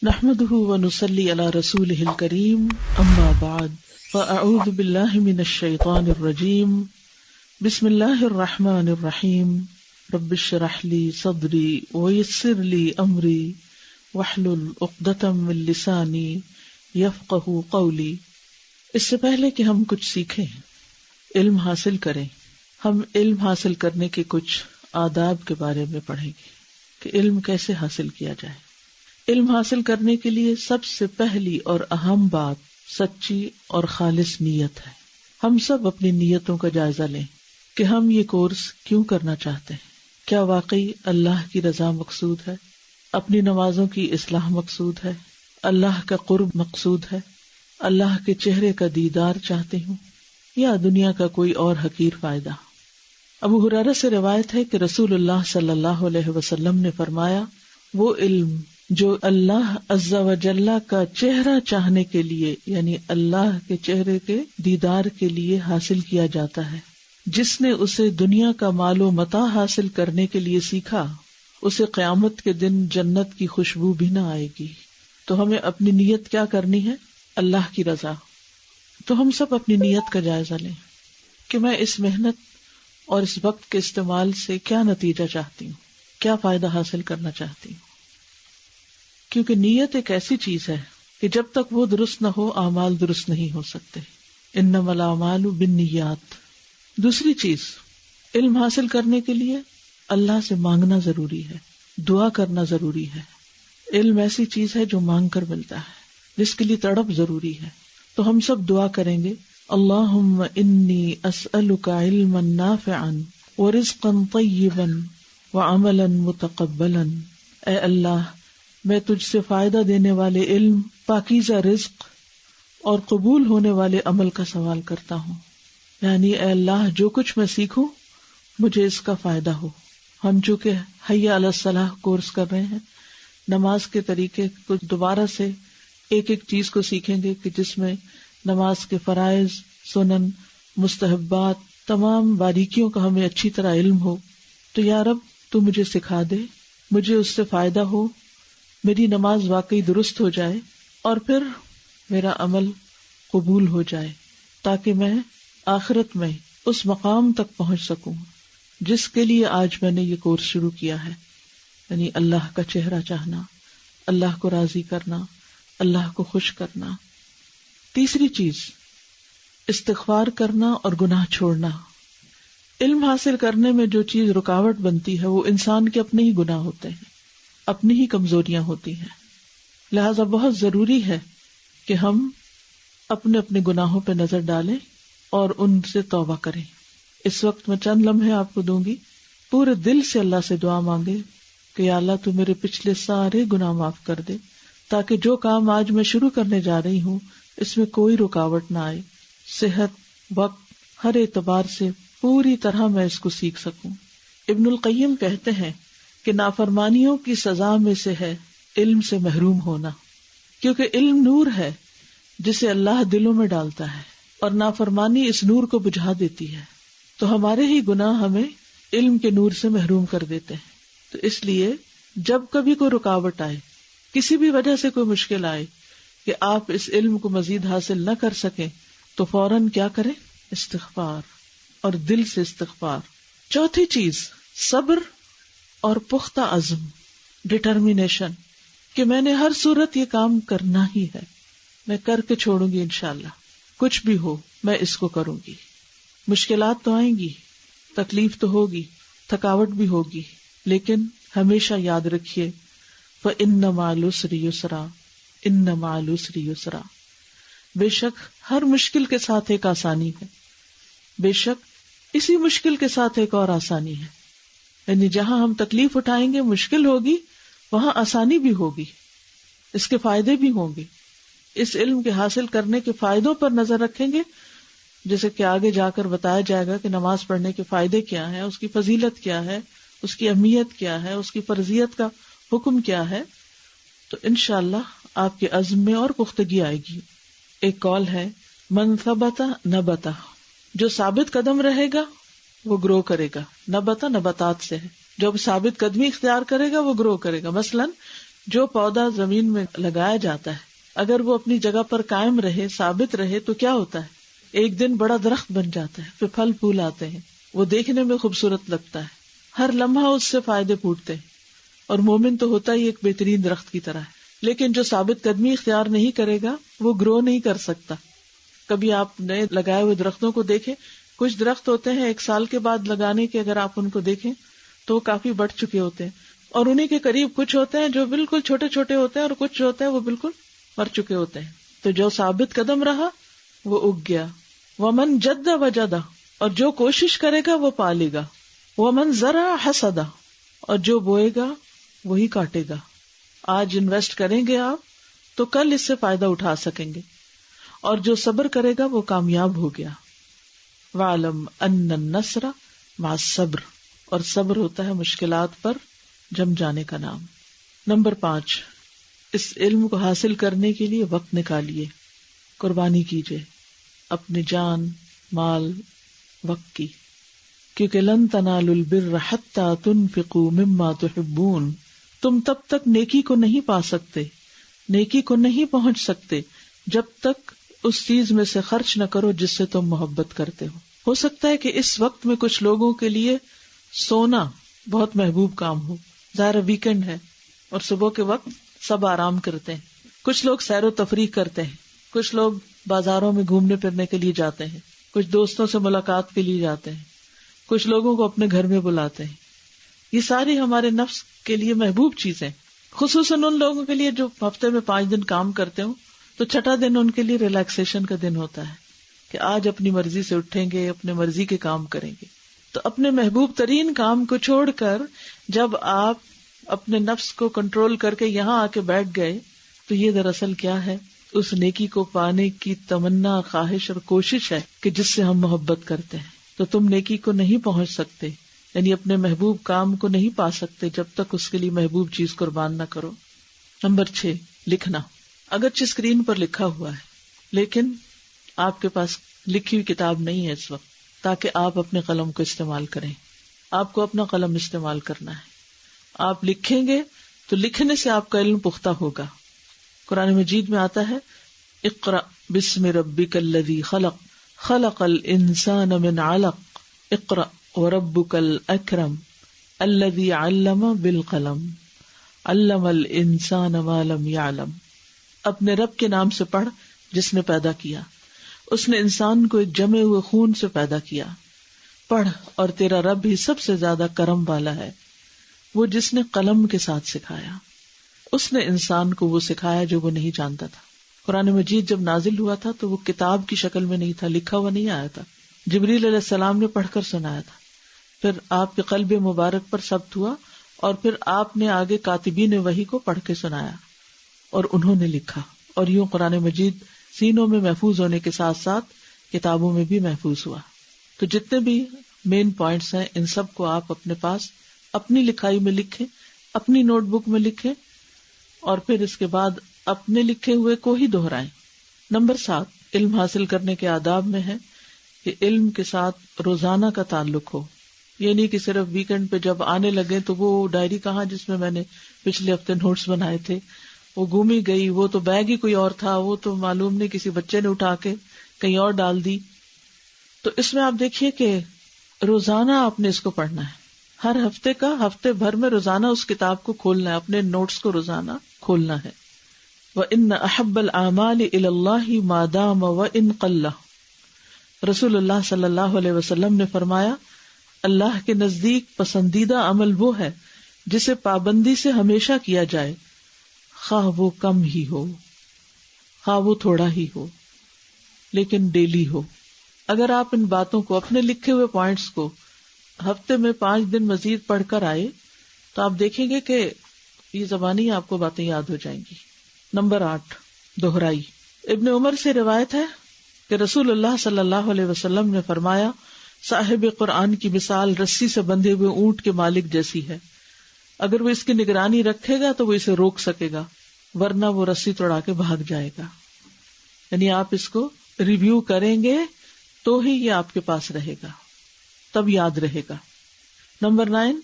نحمده ونصلي على رسوله الكريم اما بعد فاعوذ بالله من الشيطان الرجيم بسم الله الرحمن الرحيم رب اشرح لي صدري ويسر لي امري واحلل عقدة من لساني يفقهوا قولي۔ اس سے پہلے کہ ہم کچھ سیکھیں، علم حاصل کریں، ہم علم حاصل کرنے کے کچھ آداب کے بارے میں پڑھیں گے کہ علم کیسے حاصل کیا جائے۔ علم حاصل کرنے کے لیے سب سے پہلی اور اہم بات سچی اور خالص نیت ہے۔ ہم سب اپنی نیتوں کا جائزہ لیں کہ ہم یہ کورس کیوں کرنا چاہتے ہیں۔ کیا واقعی اللہ کی رضا مقصود ہے؟ اپنی نمازوں کی اصلاح مقصود ہے؟ اللہ کا قرب مقصود ہے؟ اللہ کے چہرے کا دیدار چاہتے ہوں یا دنیا کا کوئی اور حقیر فائدہ؟ ابو ہریرہ سے روایت ہے کہ رسول اللہ صلی اللہ علیہ وسلم نے فرمایا، وہ علم جو اللہ عز و جل کا چہرہ چاہنے کے لیے یعنی اللہ کے چہرے کے دیدار کے لیے حاصل کیا جاتا ہے، جس نے اسے دنیا کا مال و متاع حاصل کرنے کے لیے سیکھا، اسے قیامت کے دن جنت کی خوشبو بھی نہ آئے گی۔ تو ہمیں اپنی نیت کیا کرنی ہے؟ اللہ کی رضا۔ تو ہم سب اپنی نیت کا جائزہ لیں کہ میں اس محنت اور اس وقت کے استعمال سے کیا نتیجہ چاہتی ہوں، کیا فائدہ حاصل کرنا چاہتی ہوں۔ کیونکہ نیت ایک ایسی چیز ہے کہ جب تک وہ درست نہ ہو اعمال درست نہیں ہو سکتے۔ انما الاعمال بالنیات۔ دوسری چیز، علم حاصل کرنے کے لیے اللہ سے مانگنا ضروری ہے، دعا کرنا ضروری ہے۔ علم ایسی چیز ہے جو مانگ کر ملتا ہے، جس کے لیے تڑپ ضروری ہے۔ تو ہم سب دعا کریں گے، اللہم انی اسألک علما نافعا ورزقا طیبا وعملا متقبلا۔ اے اللہ، میں تجھ سے فائدہ دینے والے علم، پاکیزہ رزق اور قبول ہونے والے عمل کا سوال کرتا ہوں۔ یعنی اے اللہ، جو کچھ میں سیکھوں مجھے اس کا فائدہ ہو۔ ہم چونکہ حی علی الصلاح کورس کر رہے ہیں، نماز کے طریقے کو دوبارہ سے ایک ایک چیز کو سیکھیں گے کہ جس میں نماز کے فرائض، سنن، مستحبات، تمام باریکیوں کا ہمیں اچھی طرح علم ہو۔ تو یا رب، تو مجھے سکھا دے، مجھے اس سے فائدہ ہو، میری نماز واقعی درست ہو جائے اور پھر میرا عمل قبول ہو جائے، تاکہ میں آخرت میں اس مقام تک پہنچ سکوں جس کے لیے آج میں نے یہ کورس شروع کیا ہے، یعنی اللہ کا چہرہ چاہنا، اللہ کو راضی کرنا، اللہ کو خوش کرنا۔ تیسری چیز، استغفار کرنا اور گناہ چھوڑنا۔ علم حاصل کرنے میں جو چیز رکاوٹ بنتی ہے وہ انسان کے اپنے ہی گناہ ہوتے ہیں، اپنی ہی کمزوریاں ہوتی ہیں۔ لہذا بہت ضروری ہے کہ ہم اپنے اپنے گناہوں پہ نظر ڈالیں اور ان سے توبہ کریں۔ اس وقت میں چند لمحے آپ کو دوں گی، پورے دل سے اللہ سے دعا مانگے کہ یا اللہ، تو میرے پچھلے سارے گناہ معاف کر دے، تاکہ جو کام آج میں شروع کرنے جا رہی ہوں اس میں کوئی رکاوٹ نہ آئے، صحت، وقت، ہر اعتبار سے پوری طرح میں اس کو سیکھ سکوں۔ ابن القیم کہتے ہیں کہ نافرمانیوں کی سزا میں سے ہے علم سے محروم ہونا، کیونکہ علم نور ہے جسے اللہ دلوں میں ڈالتا ہے اور نافرمانی اس نور کو بجھا دیتی ہے۔ تو ہمارے ہی گناہ ہمیں علم کے نور سے محروم کر دیتے ہیں۔ تو اس لیے جب کبھی کوئی رکاوٹ آئے، کسی بھی وجہ سے کوئی مشکل آئے کہ آپ اس علم کو مزید حاصل نہ کر سکیں، تو فوراً کیا کریں؟ استغفار، اور دل سے استغفار۔ چوتھی چیز، صبر اور پختہ عزم، ڈٹرمینیشن، کہ میں نے ہر صورت یہ کام کرنا ہی ہے، میں کر کے چھوڑوں گی انشاءاللہ، کچھ بھی ہو میں اس کو کروں گی۔ مشکلات تو آئیں گی، تکلیف تو ہوگی، تھکاوٹ بھی ہوگی، لیکن ہمیشہ یاد رکھیے فَإِنَّ مَعَ الْعُسْرِ يُسْرًا، إِنَّ مَعَ الْعُسْرِ يُسْرًا۔ بے شک ہر مشکل کے ساتھ ایک آسانی ہے، بے شک اسی مشکل کے ساتھ ایک اور آسانی ہے۔ یعنی جہاں ہم تکلیف اٹھائیں گے، مشکل ہوگی، وہاں آسانی بھی ہوگی، اس کے فائدے بھی ہوں گے۔ اس علم کے حاصل کرنے کے فائدوں پر نظر رکھیں گے، جیسے کہ آگے جا کر بتایا جائے گا کہ نماز پڑھنے کے فائدے کیا ہیں، اس کی فضیلت کیا ہے، اس کی اہمیت کیا ہے، اس کی فرضیت کا حکم کیا ہے۔ تو انشاءاللہ آپ کے عزم میں اور پختگی آئے گی۔ ایک قول ہے، من ثبت نبت، جو ثابت قدم رہے گا وہ گرو کرے گا۔ نبت نباتات سے ہے، جو ثابت قدمی اختیار کرے گا وہ گرو کرے گا۔ مثلاً جو پودا زمین میں لگایا جاتا ہے اگر وہ اپنی جگہ پر قائم رہے، ثابت رہے، تو کیا ہوتا ہے؟ ایک دن بڑا درخت بن جاتا ہے، پھر پھل پھول آتے ہیں، وہ دیکھنے میں خوبصورت لگتا ہے، ہر لمحہ اس سے فائدے پھوٹتے ہیں، اور مومن تو ہوتا ہی ایک بہترین درخت کی طرح ہے۔ لیکن جو ثابت قدمی اختیار نہیں کرے گا وہ گرو نہیں کر سکتا۔ کبھی آپ نئے لگائے ہوئے درختوں کو دیکھیں، کچھ درخت ہوتے ہیں 1 سال کے بعد لگانے کے، اگر آپ ان کو دیکھیں تو وہ کافی بڑھ چکے ہوتے ہیں، اور انہی کے قریب کچھ ہوتے ہیں جو بالکل چھوٹے چھوٹے ہوتے ہیں، اور کچھ جو ہوتے ہیں وہ بالکل مر چکے ہوتے ہیں۔ تو جو ثابت قدم رہا وہ اگ گیا۔ ومن جد وجد، اور جو کوشش کرے گا وہ پالے گا۔ ومن زرع حصد، اور جو بوئے گا وہی کاٹے گا۔ آج انویسٹ کریں گے آپ تو کل اس سے فائدہ اٹھا سکیں گے، اور جو صبر کرے گا وہ کامیاب ہو گیا۔ وَاعْلَمْ أَنَّ النَّصْرَ مَعَ الصَّبْرِ، اور صبر ہوتا ہے مشکلات پر جم جانے کا نام۔ نمبر 5، اس علم کو حاصل کرنے کے لیے وقت نکالیے، قربانی کیجیے اپنے جان، مال، وقت کی، کیونکہ لن تنالوا البر حتى تنفقوا مما تحبون، تم تب تک نیکی کو نہیں پا سکتے، نیکی کو نہیں پہنچ سکتے جب تک اس چیز میں سے خرچ نہ کرو جس سے تم محبت کرتے ہو سکتا ہے کہ اس وقت میں کچھ لوگوں کے لیے سونا بہت محبوب کام ہو، ظاہر ویکنڈ ہے اور صبح کے وقت سب آرام کرتے ہیں، کچھ لوگ سیر و تفریح کرتے ہیں، کچھ لوگ بازاروں میں گھومنے پھرنے کے لیے جاتے ہیں، کچھ دوستوں سے ملاقات کے لیے جاتے ہیں، کچھ لوگوں کو اپنے گھر میں بلاتے ہیں۔ یہ ساری ہمارے نفس کے لیے محبوب چیزیں، خصوصاً ان لوگوں کے لیے جو ہفتے میں 5 دن کام کرتے ہوں تو چھٹا دن ان کے لیے ریلیکسیشن کا دن ہوتا ہے کہ آج اپنی مرضی سے اٹھیں گے، اپنے مرضی کے کام کریں گے۔ تو اپنے محبوب ترین کام کو چھوڑ کر جب آپ اپنے نفس کو کنٹرول کر کے یہاں آ کے بیٹھ گئے تو یہ دراصل کیا ہے؟ اس نیکی کو پانے کی تمنا، خواہش اور کوشش ہے کہ جس سے ہم محبت کرتے ہیں۔ تو تم نیکی کو نہیں پہنچ سکتے، یعنی اپنے محبوب کام کو نہیں پا سکتے جب تک اس کے لیے محبوب چیز قربان نہ کرو۔ نمبر 6، لکھنا۔ اگرچہ اسکرین پر لکھا ہوا ہے لیکن آپ کے پاس لکھی ہوئی کتاب نہیں ہے اس وقت، تاکہ آپ اپنے قلم کو استعمال کریں۔ آپ کو اپنا قلم استعمال کرنا ہے۔ آپ لکھیں گے تو لکھنے سے آپ کا علم پختہ ہوگا۔ قرآن مجید میں آتا ہے اقرأ بسم ربک الذی خلق، خلق الانسان من علق، اقرأ وربک الاکرم الذی علم بالقلم، علم الانسان ما لم یعلم۔ اپنے رب کے نام سے پڑھ جس نے پیدا کیا، اس نے انسان کو ایک جمے ہوئے خون سے پیدا کیا۔ پڑھ، اور تیرا رب ہی سب سے زیادہ کرم والا ہے، وہ جس نے قلم کے ساتھ سکھایا۔ اس نے انسان کو وہ سکھایا جو وہ نہیں جانتا تھا۔ قرآن مجید جب نازل ہوا تھا تو وہ کتاب کی شکل میں نہیں تھا، لکھا ہوا نہیں آیا تھا، جبریل علیہ السلام نے پڑھ کر سنایا تھا، پھر آپ کے قلب مبارک پر ثبت ہوا، اور پھر آپ نے آگے کاتبین وحی کو پڑھ کے سنایا اور انہوں نے لکھا، اور یوں قرآن مجید سینوں میں محفوظ ہونے کے ساتھ ساتھ کتابوں میں بھی محفوظ ہوا۔ تو جتنے بھی مین پوائنٹس ہیں ان سب کو آپ اپنے پاس اپنی لکھائی میں لکھیں، اپنی نوٹ بک میں لکھیں، اور پھر اس کے بعد اپنے لکھے ہوئے کو ہی دہرائیں۔ نمبر 7، علم حاصل کرنے کے آداب میں ہے کہ علم کے ساتھ روزانہ کا تعلق ہو، یہ نہیں کہ صرف ویکنڈ پہ جب آنے لگے تو وہ ڈائری کہاں جس میں میں نے پچھلے ہفتے نوٹس بنائے تھے، وہ گم ہی گئی، وہ تو بیگ ہی کوئی اور تھا، وہ تو معلوم نہیں کسی بچے نے اٹھا کے کہیں اور ڈال دی۔ تو اس میں آپ دیکھیے کہ روزانہ آپ نے اس کو پڑھنا ہے، ہر ہفتے کا، ہفتے بھر میں روزانہ اس کتاب کو کھولنا ہے، اپنے نوٹس کو روزانہ کھولنا ہے۔ وَإِنَّ أَحَبَّ الْأَعْمَالِ إِلَى اللَّهِ مَا دَامَ وَإِنْ قَلَّ، رسول اللہ صلی اللہ علیہ وسلم نے فرمایا اللہ کے نزدیک پسندیدہ عمل وہ ہے جسے پابندی سے ہمیشہ کیا جائے، خواہ وہ کم ہی ہو، خواہ وہ تھوڑا ہی ہو، لیکن ڈیلی ہو۔ اگر آپ ان باتوں کو، اپنے لکھے ہوئے پوائنٹس کو ہفتے میں 5 دن مزید پڑھ کر آئے تو آپ دیکھیں گے کہ یہ زبانی آپ کو باتیں یاد ہو جائیں گی۔ نمبر 8، دہرائی۔ ابن عمر سے روایت ہے کہ رسول اللہ صلی اللہ علیہ وسلم نے فرمایا صاحب قرآن کی مثال رسی سے بندھے ہوئے اونٹ کے مالک جیسی ہے، اگر وہ اس کی نگرانی رکھے گا تو وہ اسے روک سکے گا، ورنہ وہ رسی توڑا کے بھاگ جائے گا۔ یعنی آپ اس کو ریویو کریں گے تو ہی یہ آپ کے پاس رہے گا، تب یاد رہے گا۔ نمبر 9،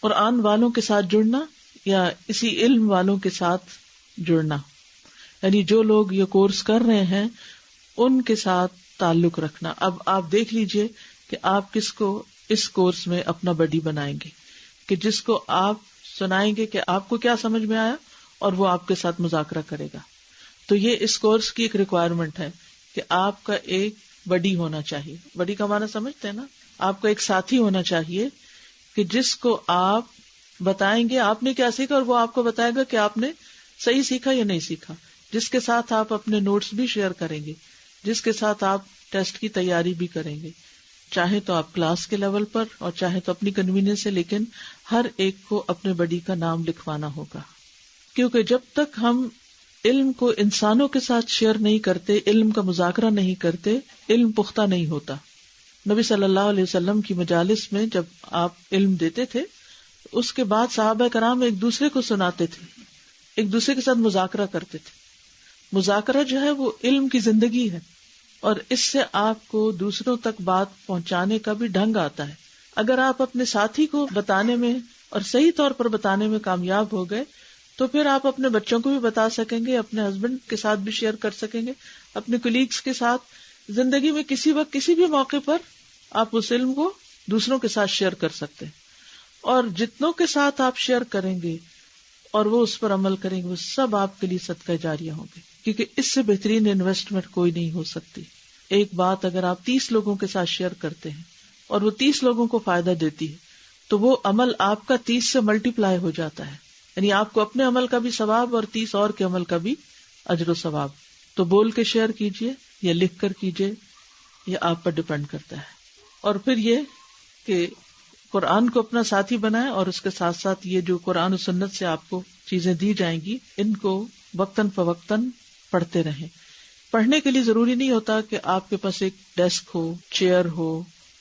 قرآن والوں کے ساتھ جڑنا، یا اسی علم والوں کے ساتھ جڑنا، یعنی جو لوگ یہ کورس کر رہے ہیں ان کے ساتھ تعلق رکھنا. اب آپ دیکھ لیجئے کہ آپ کس کو اس کورس میں اپنا بڈی بنائیں گے، کہ جس کو آپ سنائیں گے کہ آپ کو کیا سمجھ میں آیا اور وہ آپ کے ساتھ مذاکرہ کرے گا. تو یہ اس کورس کی ایک ریکوائرمنٹ ہے کہ آپ کا ایک بڈی ہونا چاہیے. بڈی کا معنی سمجھتے ہیں نا؟ آپ کا ایک ساتھی ہونا چاہیے کہ جس کو آپ بتائیں گے آپ نے کیا سیکھا اور وہ آپ کو بتائے گا کہ آپ نے صحیح سیکھا یا نہیں سیکھا، جس کے ساتھ آپ اپنے نوٹس بھی شیئر کریں گے، جس کے ساتھ آپ ٹیسٹ کی تیاری بھی کریں گے، چاہے تو آپ کلاس کے لیول پر اور چاہے تو اپنی کنوینئنس سے، لیکن ہر ایک کو اپنے بڈی کا نام لکھوانا ہوگا. کیونکہ جب تک ہم علم کو انسانوں کے ساتھ شیئر نہیں کرتے، علم کا مذاکرہ نہیں کرتے، علم پختہ نہیں ہوتا. نبی صلی اللہ علیہ وسلم کی مجالس میں جب آپ علم دیتے تھے، اس کے بعد صحابہ کرام ایک دوسرے کو سناتے تھے، ایک دوسرے کے ساتھ مذاکرہ کرتے تھے. مذاکرہ جو ہے وہ علم کی زندگی ہے، اور اس سے آپ کو دوسروں تک بات پہنچانے کا بھی ڈھنگ آتا ہے. اگر آپ اپنے ساتھی کو بتانے میں اور صحیح طور پر بتانے میں کامیاب ہو گئے تو پھر آپ اپنے بچوں کو بھی بتا سکیں گے، اپنے ہسبینڈ کے ساتھ بھی شیئر کر سکیں گے، اپنے کولیگز کے ساتھ. زندگی میں کسی وقت کسی بھی موقع پر آپ اس علم کو دوسروں کے ساتھ شیئر کر سکتے ہیں، اور جتنوں کے ساتھ آپ شیئر کریں گے اور وہ اس پر عمل کریں گے وہ سب آپ کے لیے صدقہ جاریہ ہوں گے، کیونکہ اس سے بہترین انویسٹمنٹ کوئی نہیں ہو سکتی. ایک بات اگر آپ 30 لوگوں کے ساتھ شیئر کرتے ہیں اور وہ 30 لوگوں کو فائدہ دیتی ہے تو وہ عمل آپ کا 30 سے ملٹی پلائی ہو جاتا ہے، یعنی آپ کو اپنے عمل کا بھی ثواب اور 30 اور کے عمل کا بھی اجر و ثواب. تو بول کے شیئر کیجئے یا لکھ کر کیجئے، یہ آپ پر ڈپینڈ کرتا ہے. اور پھر یہ کہ قرآن کو اپنا ساتھی بنائیں، اور اس کے ساتھ ساتھ یہ جو قرآن و سنت سے آپ کو چیزیں دی جائیں گی ان کو وقتاً فوقتاً پڑھتے رہیں. پڑھنے کے لیے ضروری نہیں ہوتا کہ آپ کے پاس ایک ڈیسک ہو، چیئر ہو،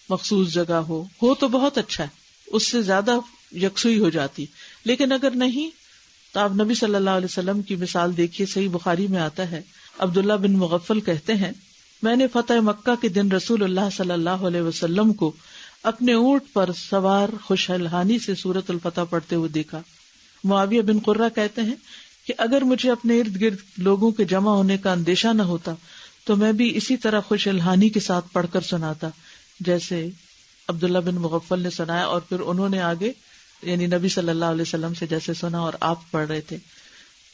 مخصوص جگہ ہو تو بہت اچھا ہے، اس سے زیادہ یکسوئی ہو جاتی. لیکن اگر نہیں تو آپ نبی صلی اللہ علیہ وسلم کی مثال دیکھیے. صحیح بخاری میں آتا ہے، عبداللہ بن مغفل کہتے ہیں میں نے فتح مکہ کے دن رسول اللہ صلی اللہ علیہ وسلم کو اپنے اونٹ پر سوار خوش الحانی سے سورۃ الفتح پڑھتے ہوئے دیکھا. معاویہ بن قرہ کہتے ہیں کہ اگر مجھے اپنے ارد گرد لوگوں کے جمع ہونے کا اندیشہ نہ ہوتا تو میں بھی اسی طرح خوش الحانی کے ساتھ پڑھ کر سناتا جیسے عبداللہ بن مغفل نے سنایا، اور پھر انہوں نے آگے یعنی نبی صلی اللہ علیہ وسلم سے جیسے سنا اور آپ پڑھ رہے تھے.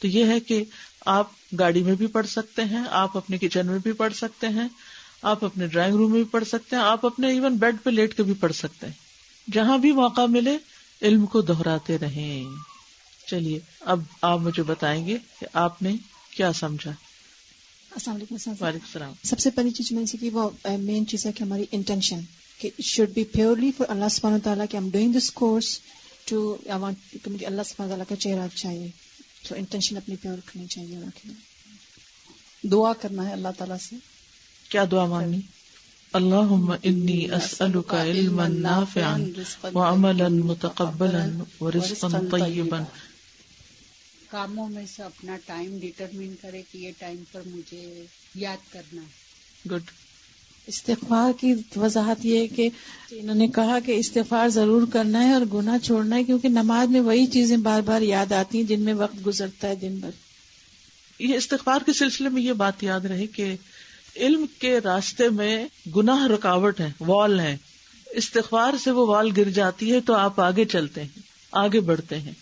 تو یہ ہے کہ آپ گاڑی میں بھی پڑھ سکتے ہیں، آپ اپنے کچن میں بھی پڑھ سکتے ہیں، آپ اپنے ڈرائنگ روم میں بھی پڑھ سکتے ہیں، آپ اپنے ایون بیڈ پہ لیٹ کے بھی پڑھ سکتے ہیں. جہاں بھی موقع ملے علم کو دہراتے رہیں. چلیے اب آپ مجھے بتائیں گے کہ آپ نے کیا سمجھا. السلام علیکم. وعلیکم السلام. سب سے پہلی چیز میں نے سیکھی وہ مین چیز ہے کہ ہماری انٹینشن کہ it should be purely for Allah سبحانہ وتعالیٰ کہ I'm doing this course to I want کہ مجھے اللہ سبحانہ وتعالیٰ کا چہرہ چاہیے. تو انٹینشن اپنی پیور رکھنی چاہیے. اللہ کے لیے دعا کرنا ہے اللہ تعالیٰ سے. کیا دعا مانگنی؟ اللہم انی اسألک علما نافعا وعملا متقبلا ورزقا طیبا. کاموں میں سے اپنا ٹائم ڈیٹرمن کرے کہ یہ ٹائم پر مجھے یاد کرنا ہے. گڈ. استغفار کی وضاحت یہ ہے کہ انہوں نے کہا کہ استغفار ضرور کرنا ہے اور گناہ چھوڑنا ہے، کیونکہ نماز میں وہی چیزیں بار بار یاد آتی ہیں جن میں وقت گزرتا ہے دن بھر. یہ استغفار کے سلسلے میں یہ بات یاد رہے کہ علم کے راستے میں گناہ رکاوٹ ہے، وال ہے. استغفار سے وہ وال گر جاتی ہے تو آپ آگے چلتے ہیں، آگے بڑھتے ہیں،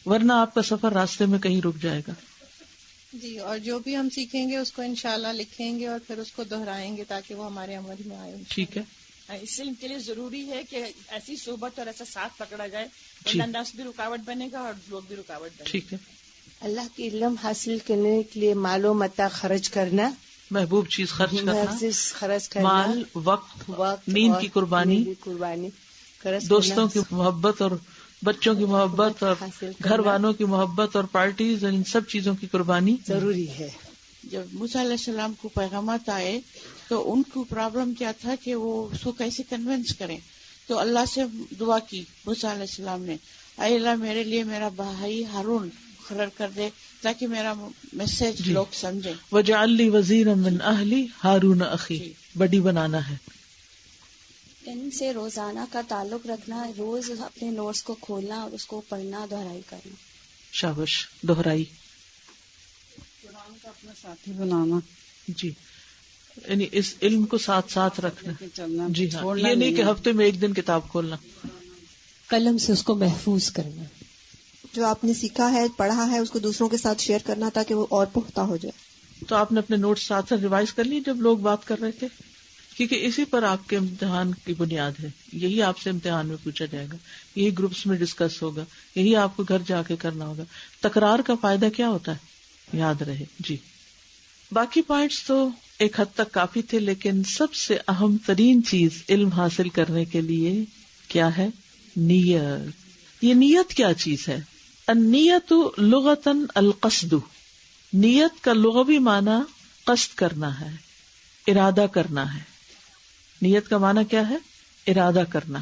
ورنہ آپ کا سفر راستے میں کہیں رک جائے گا. جی، اور جو بھی ہم سیکھیں گے اس کو انشاءاللہ لکھیں گے اور پھر اس کو دہرائیں گے تاکہ وہ ہمارے عمل میں آئے. ٹھیک ہے. اس علم کے لیے ضروری ہے کہ ایسی صحبت اور ایسا ساتھ پکڑا جائے ورنہ نفس بھی رکاوٹ بنے گا اور لوگ بھی رکاوٹ بنے گا. ٹھیک ہے. اللہ کی علم حاصل کرنے کے لیے مال و متاع خرچ کرنا، محبوب چیز خرچ کرنا، مال، وقت، نیند کی قربانی، دوستوں کی محبت اور بچوں کی محبت اور گھر والوں کی محبت اور پارٹیز، ان سب چیزوں کی قربانی ضروری ہے. جب موسیٰ علیہ السلام کو پیغامات آئے تو ان کو پرابلم کیا تھا کہ وہ اس کو کیسے کنونس کریں، تو اللہ سے دعا کی موسیٰ علیہ السلام نے، اے اللہ میرے لیے میرا بھائی ہارون مقرر کر دے تاکہ میرا میسج لوگ سمجھیں. وجعل لی وزیرا من اہلی ہارون اخی، بڑی بنانا ہے. علم سے روزانہ کا تعلق رکھنا، روز اپنے نوٹس کو کھولنا اور اس کو پڑھنا، دہرائی کرنا. شاباش. دوہرائی. قرآن کا اپنا ساتھی بنانا. جی یعنی اس علم کو ساتھ ساتھ رکھنا. چلنا. جی ہاں, یہ نہیں کہ ہفتے میں ایک دن کتاب کھولنا. قلم سے اس کو محفوظ کرنا. جو آپ نے سیکھا ہے پڑھا ہے اس کو دوسروں کے ساتھ شیئر کرنا تاکہ وہ اور پختہ ہو جائے. تو آپ نے اپنے نوٹس ساتھ ساتھ ریوائز کر لی جب لوگ بات کر رہے تھے, کیونکہ اسی پر آپ کے امتحان کی بنیاد ہے. یہی آپ سے امتحان میں پوچھا جائے گا, یہی گروپس میں ڈسکس ہوگا, یہی آپ کو گھر جا کے کرنا ہوگا. تکرار کا فائدہ کیا ہوتا ہے؟ یاد رہے. جی باقی پوائنٹس تو ایک حد تک کافی تھے, لیکن سب سے اہم ترین چیز علم حاصل کرنے کے لیے کیا ہے؟ نیت. یہ نیت کیا چیز ہے؟ النیت لغتاً القصد. نیت کا لغوی معنی قصد کرنا ہے, ارادہ کرنا ہے. نیت کا معنی کیا ہے؟ ارادہ کرنا.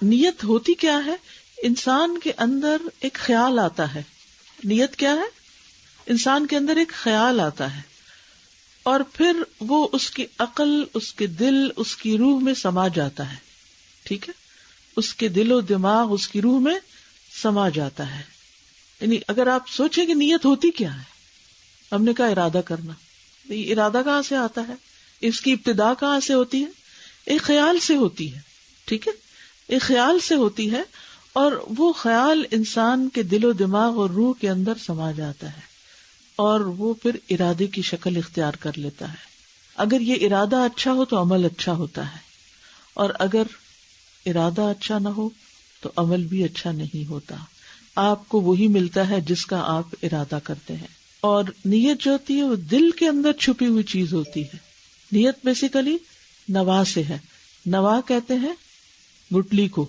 نیت ہوتی کیا ہے؟ انسان کے اندر ایک خیال آتا ہے. نیت کیا ہے؟ انسان کے اندر ایک خیال آتا ہے اور پھر وہ اس کی عقل, اس کے دل, اس کی روح میں سما جاتا ہے. ٹھیک ہے, اس کے دل و دماغ, اس کی روح میں سما جاتا ہے. یعنی اگر آپ سوچیں کہ نیت ہوتی کیا ہے, ہم نے کہا ارادہ کرنا. ارادہ کہاں سے آتا ہے؟ اس کی ابتدا کہاں سے ہوتی ہے؟ ایک خیال سے ہوتی ہے. ٹھیک ہے, ایک خیال سے ہوتی ہے اور وہ خیال انسان کے دل و دماغ اور روح کے اندر سما جاتا ہے اور وہ پھر ارادے کی شکل اختیار کر لیتا ہے. اگر یہ ارادہ اچھا ہو تو عمل اچھا ہوتا ہے, اور اگر ارادہ اچھا نہ ہو تو عمل بھی اچھا نہیں ہوتا. آپ کو وہی ملتا ہے جس کا آپ ارادہ کرتے ہیں. اور نیت جو ہوتی ہے وہ دل کے اندر چھپی ہوئی چیز ہوتی ہے. نیت بیسیکلی نوا سے ہے. نوا کہتے ہیں گٹلی کو.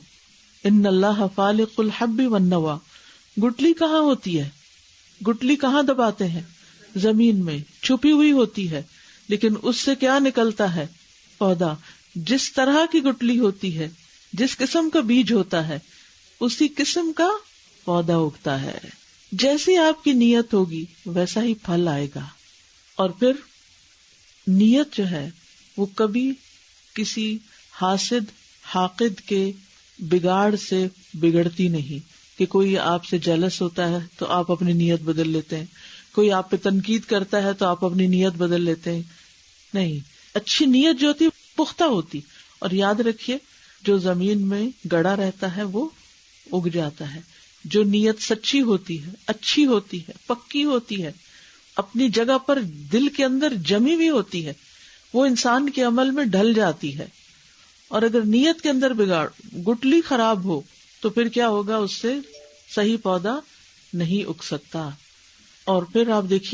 ان اللہ فالق الحب والنوا. گٹلی کہاں ہوتی ہے؟ گٹلی کہاں دباتے ہیں؟ زمین میں چھپی ہوئی ہوتی ہے, لیکن اس سے کیا نکلتا ہے؟ پودا. جس طرح کی گٹلی ہوتی ہے, جس قسم کا بیج ہوتا ہے, اسی قسم کا پودا اگتا ہے. جیسی آپ کی نیت ہوگی ویسا ہی پھل آئے گا. اور پھر نیت جو ہے وہ کبھی کسی حاسد حاقد کے بگاڑ سے بگڑتی نہیں کہ کوئی آپ سے جیلس ہوتا ہے تو آپ اپنی نیت بدل لیتے ہیں, کوئی آپ پہ تنقید کرتا ہے تو آپ اپنی نیت بدل لیتے ہیں. نہیں, اچھی نیت جو ہوتی پختہ ہوتی. اور یاد رکھیے جو زمین میں گڑا رہتا ہے وہ اگ جاتا ہے. جو نیت سچی ہوتی ہے, اچھی ہوتی ہے, پکی ہوتی ہے, اپنی جگہ پر دل کے اندر جمی ہوئی ہوتی ہے, وہ انسان کے عمل میں ڈھل جاتی ہے. اور اگر نیت کے اندر بگاڑ, گٹلی خراب ہو تو پھر کیا ہوگا؟ اس سے صحیح پودا نہیں اگ سکتا. اور پھر آپ دیکھیے